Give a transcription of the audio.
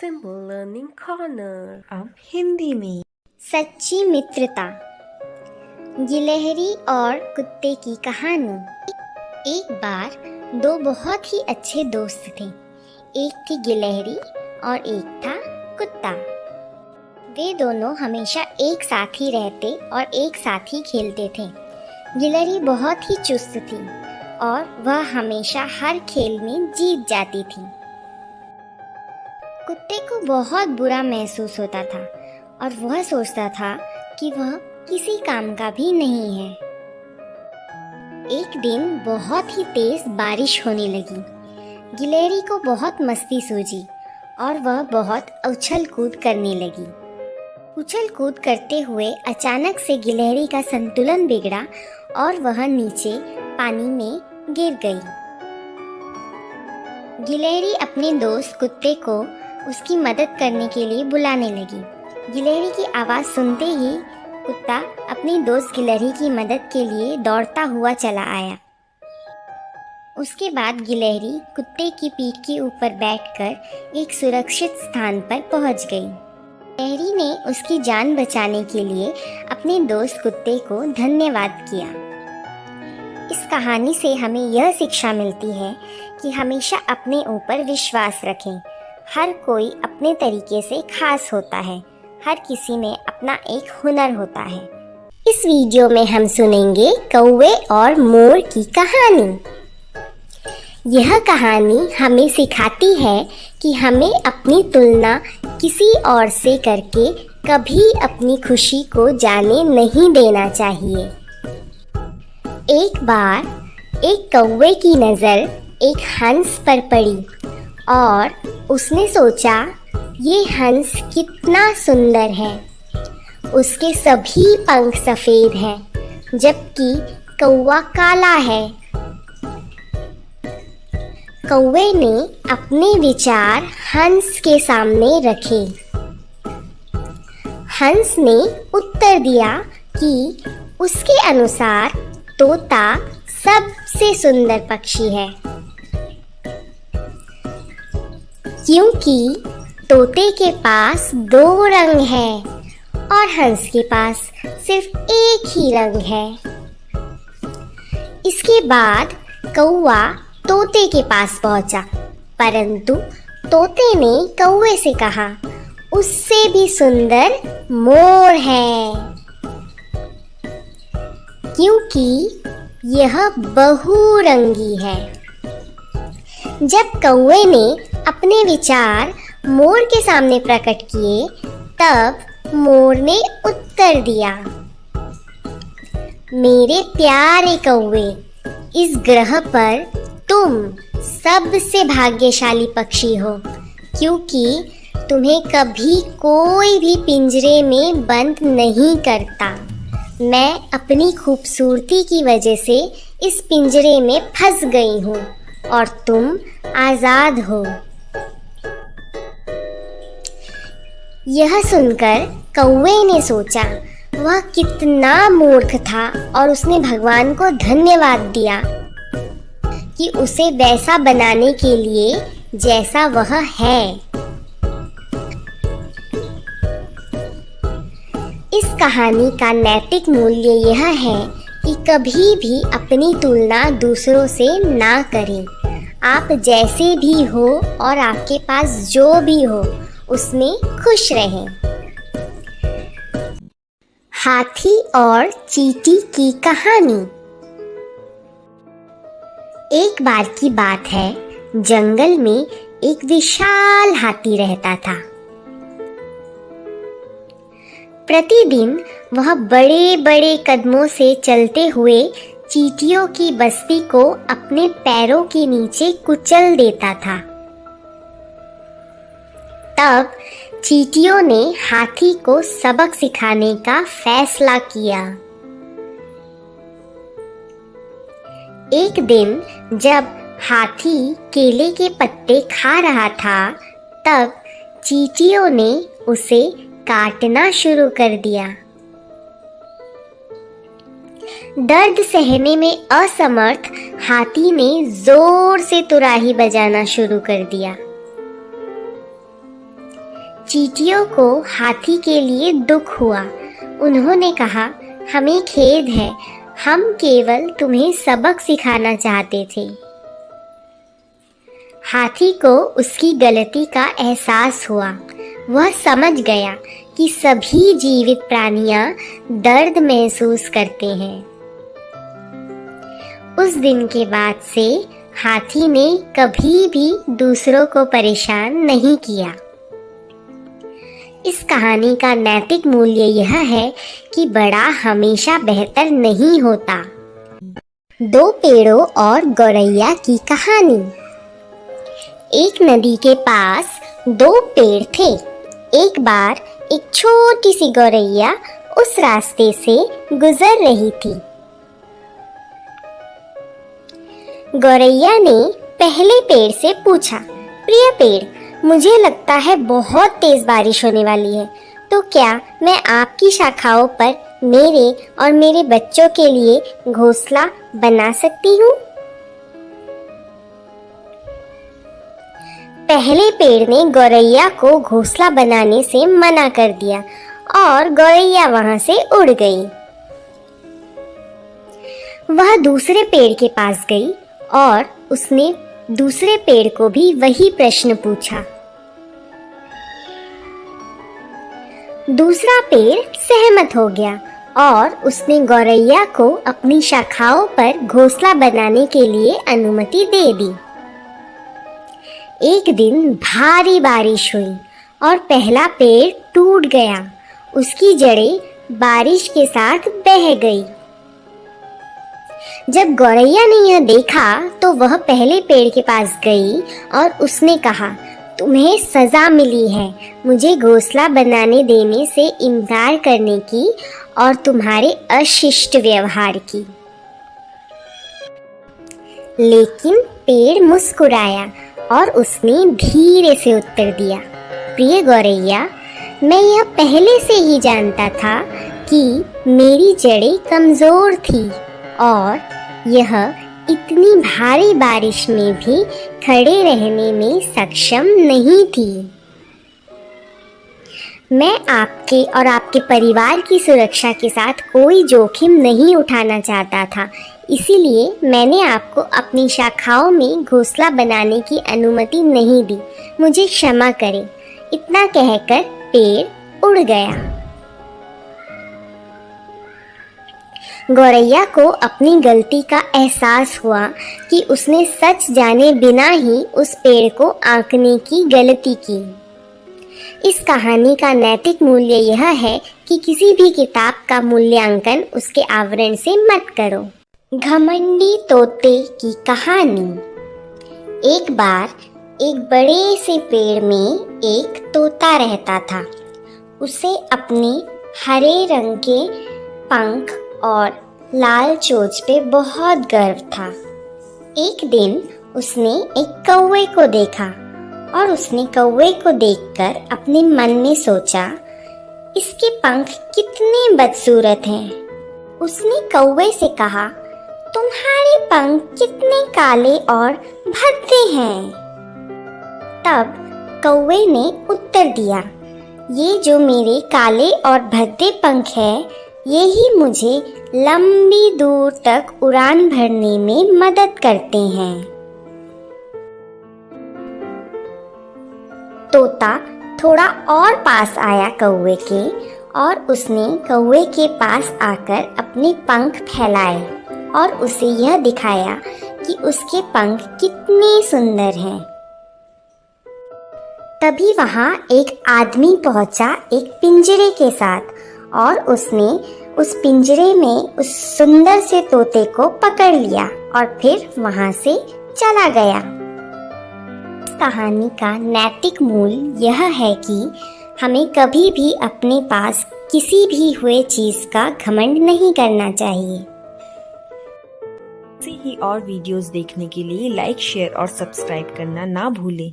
Simple Learning Corner। अब हिंदी में सच्ची मित्रता। गिलहरी और कुत्ते की कहानी। एक बार दो बहुत ही अच्छे दोस्त थे। एक थी गिलहरी और एक था कुत्ता। वे दोनों हमेशा एक साथ ही रहते और एक साथ ही खेलते थे। गिलहरी बहुत ही चुस्त थी और वह हमेशा हर खेल में जीत जाती थी। कुत्ते को बहुत बुरा महसूस होता था और वह सोचता था कि वह किसी काम का भी नहीं है। एक दिन बहुत ही तेज बारिश होने लगी। गिलहरी को बहुत मस्ती सूझी और वह बहुत उछल कूद करने लगी। उछल कूद करते हुए अचानक से गिलहरी का संतुलन बिगड़ा और वह नीचे पानी में गिर गई। गिलहरी अपने दोस्त कुत्ते को उसकी मदद करने के लिए बुलाने लगी। गिलहरी की आवाज़ सुनते ही कुत्ता अपनी दोस्त गिलहरी की मदद के लिए दौड़ता हुआ चला आया। उसके बाद गिलहरी कुत्ते की पीठ के ऊपर बैठकर एक सुरक्षित स्थान पर पहुंच गई। गिलहरी ने उसकी जान बचाने के लिए अपने दोस्त कुत्ते को धन्यवाद किया। इस कहानी से हमें यह शिक्षा मिलती है कि हमेशा अपने ऊपर विश्वास रखें। हर कोई अपने तरीके से खास होता है। हर किसी में अपना एक हुनर होता है। इस वीडियो में हम सुनेंगे कौवे और मोर की कहानी। यह कहानी हमें सिखाती है कि हमें अपनी तुलना किसी और से करके कभी अपनी खुशी को जाने नहीं देना चाहिए। एक बार एक कौवे की नज़र एक हंस पर पड़ी और उसने सोचा, ये हंस कितना सुंदर है। उसके सभी पंख सफ़ेद हैं, जबकि कौवा काला है। कौवे ने अपने विचार हंस के सामने रखे। हंस ने उत्तर दिया कि उसके अनुसार तोता सबसे सुंदर पक्षी है, क्योंकि तोते के पास दो रंग हैं और हंस के पास सिर्फ एक ही रंग है। इसके बाद कौवा तोते के पास पहुंचा, परंतु तोते ने कौवे से कहा, उससे भी सुंदर मोर है, क्योंकि यह बहुरंगी है। जब कौवे ने अपने विचार मोर के सामने प्रकट किए, तब मोर ने उत्तर दिया, मेरे प्यारे कौवे, इस ग्रह पर तुम सबसे भाग्यशाली पक्षी हो, क्योंकि तुम्हें कभी कोई भी पिंजरे में बंद नहीं करता। मैं अपनी खूबसूरती की वजह से इस पिंजरे में फंस गई हूँ और तुम आज़ाद हो। यह सुनकर कौवे ने सोचा, वह कितना मूर्ख था, और उसने भगवान को धन्यवाद दिया कि उसे वैसा बनाने के लिए जैसा वह है। इस कहानी का नैतिक मूल्य यह है कि कभी भी अपनी तुलना दूसरों से ना करें। आप जैसे भी हो और आपके पास जो भी हो, उसमें खुश रहें। हाथी और चींटी की कहानी। एक बार की बात है, जंगल में एक विशाल हाथी रहता था। प्रतिदिन वह बड़े बड़े कदमों से चलते हुए चींटियों की बस्ती को अपने पैरों के नीचे कुचल देता था। तब चींटियों ने हाथी को सबक सिखाने का फैसला किया। एक दिन जब हाथी केले के पत्ते खा रहा था, तब चींटियों ने उसे काटना शुरू कर दिया। दर्द सहने में असमर्थ हाथी ने जोर से तुराही बजाना शुरू कर दिया। चींटियों को हाथी के लिए दुख हुआ। उन्होंने कहा, हमें खेद है, हम केवल तुम्हें सबक सिखाना चाहते थे। हाथी को उसकी गलती का एहसास हुआ। वह समझ गया कि सभी जीवित प्राणियां दर्द महसूस करते हैं। उस दिन के बाद से हाथी ने कभी भी दूसरों को परेशान नहीं किया। इस कहानी का नैतिक मूल्य यह है कि बड़ा हमेशा बेहतर नहीं होता। दो पेड़ों और गौरैया की कहानी। एक नदी के पास दो पेड़ थे। एक बार एक छोटी सी गौरैया उस रास्ते से गुजर रही थी। गौरैया ने पहले पेड़ से पूछा, प्रिय पेड़, मुझे लगता है बहुत तेज बारिश होने वाली है, तो क्या मैं आपकी शाखाओं पर मेरे और मेरे बच्चों के लिए घोंसला बना सकती हूँ? पहले पेड़ ने गौरैया को घोंसला बनाने से मना कर दिया और गौरैया वहां से उड़ गई। वह दूसरे पेड़ के पास गई और उसने दूसरे पेड़ को भी वही प्रश्न पूछा। दूसरा पेड़ सहमत हो गया और उसने गौरैया को अपनी शाखाओं पर घोंसला बनाने के लिए अनुमति दे दी। एक दिन भारी बारिश हुई और पहला पेड़ टूट गया। उसकी जड़ें बारिश के साथ बह गई। जब गौरैया ने यह देखा तो वह पहले पेड़ के पास गई और उसने कहा, तुम्हें सजा मिली है मुझे घोंसला बनाने देने से इनकार करने की और तुम्हारे अशिष्ट व्यवहार की। लेकिन पेड़ मुस्कुराया और उसने धीरे से उत्तर दिया, प्रिय गौरैया, मैं यह पहले से ही जानता था कि मेरी जड़ें कमजोर थी और यह इतनी भारी बारिश में भी खड़े रहने में सक्षम नहीं थी। मैं आपके और आपके परिवार की सुरक्षा के साथ कोई जोखिम नहीं उठाना चाहता था, इसीलिए मैंने आपको अपनी शाखाओं में घोंसला बनाने की अनुमति नहीं दी। मुझे क्षमा करें। इतना कहकर पेड़ उड़ गया। गौरैया को अपनी गलती का एहसास हुआ कि उसने सच जाने बिना ही उस पेड़ को आंकने की गलती की। इस कहानी का नैतिक मूल्य यह है कि किसी भी किताब का मूल्यांकन उसके आवरण से मत करो। घमंडी तोते की कहानी। एक बार एक बड़े से पेड़ में एक तोता रहता था। उसे अपने हरे रंग के पंख और लाल चोंच पे बहुत गर्व था। एक दिन उसने एक कौवे को देखा और उसने कौवे को देखकर अपने मन में सोचा, इसके पंख कितने बदसूरत हैं। उसने कौवे से कहा, तुम्हारे पंख कितने काले और भद्दे हैं। तब कौवे ने उत्तर दिया, ये जो मेरे काले और भद्दे पंख है, यही मुझे लंबी दूर तक उड़ान भरने में मदद करते हैं। तोता थोड़ा और पास आया कौवे के और उसने कौवे के पास आकर अपने पंख फैलाए और उसे यह दिखाया कि उसके पंख कितने सुंदर हैं। तभी वहां एक आदमी पहुंचा एक पिंजरे के साथ और उसने उस पिंजरे में उस सुंदर से तोते को पकड़ लिया और फिर वहां से चला गया। इस कहानी का नैतिक मूल्य यह है कि हमें कभी भी अपने पास किसी भी हुए चीज का घमंड नहीं करना चाहिए। ऐसे ही और वीडियोस देखने के लिए लाइक, शेयर और सब्सक्राइब करना ना भूलें।